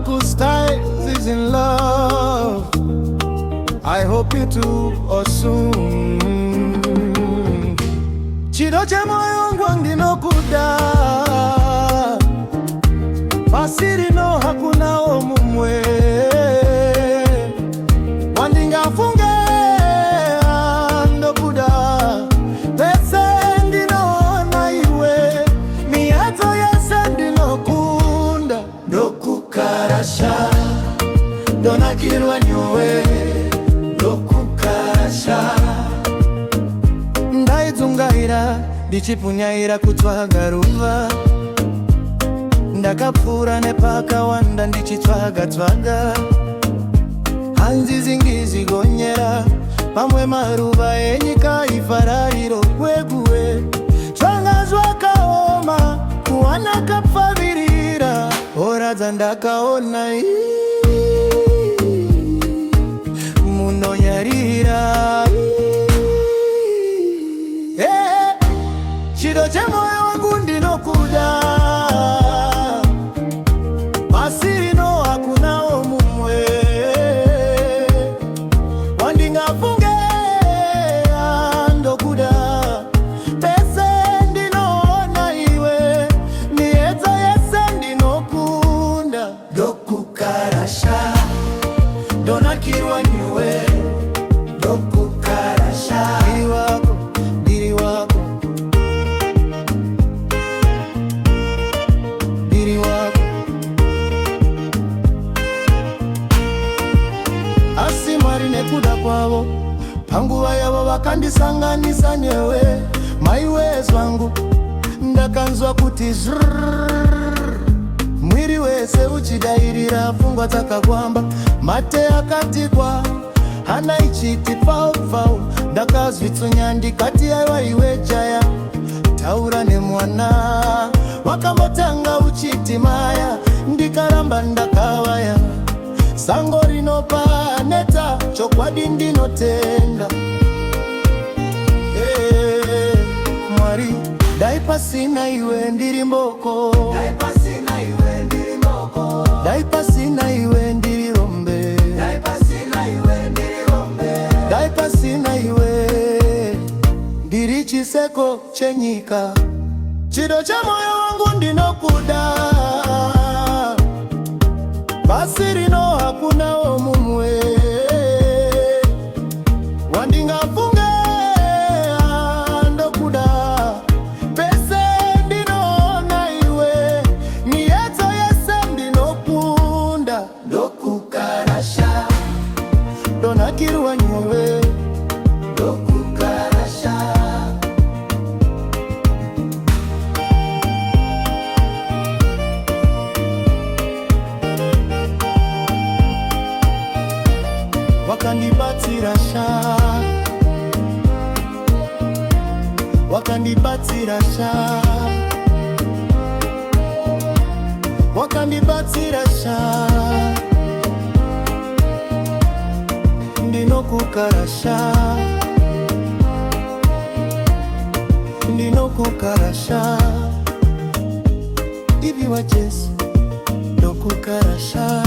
Uncle Styles is in love. I hope you two are soon. Chiro cha moyo wangu ndinokuda, pasiri no hakuna omumwe. Wandingafunge ndokuda, pese ndinona iwe, miato yese ndinokunda. Ndokukarasha, ndonakirwa nyuwe, ndokukarasha. Ndaizungaira, ndichipunyaira kutsvaga ruva, ndakapfura nepakawanda ndichitsvaga-tsvaga. Hanzi zingizigonyera, pamwe maruva enyika ifarariro kweguwe. Tsvanga zvakaoma, kuwana kapfavirira, horadza ndakaona munonyarira. Chiro chemoyo wangu ndinokuda, pasirino hakuna omumwe. Wandingafunge ndokuda, pese ndinona iwe, miedza yese ndinokunda. Ndokukarasha, ndonakirwa nyuwe, ndokukarasha. Ndiri wako, ndiri wako, ndiri wako. Asi Mwari nekuda kwavo, panguva yavo vakandisanganisa newe. Maiwe zvangu, ndakanzwa kuti zrrrr, mwiri wese uchidairira, pfungwa dzakagwamba, mate akatikwa, hana ichiti pfau-pfau. Ndakazvitsunya ndikati aiwa iwe jaya, taura nemwana. Wakambotanga uchiti maya, ndikaramba ndakavaya. Sango rinopa neta, chokwadi ndinotenda. Mwari, dai pasina iwe ndiri mboko, dai pasina iwe ndiri mboko, dai pasina iwe ndiri rombe, dai pasina iwe ndiri rombe, dai pasina iwe ndiri chiseko chenyika. Chiro cha moyo wangu ndinokuda, pasirino hakuna omumwe. Wandingafunge ndokuda, pese ndinona iwe, miedza yese ndinokunda. Ndokukarasha, ndonakirwa nyuwe, ndokukarasha. Wakandibatsirasha, wakandibatsirasha, wakandibatsirasha. Ndinokukarasha, ndinokukarasha. Ivi wa Jesu, ndokukarasha.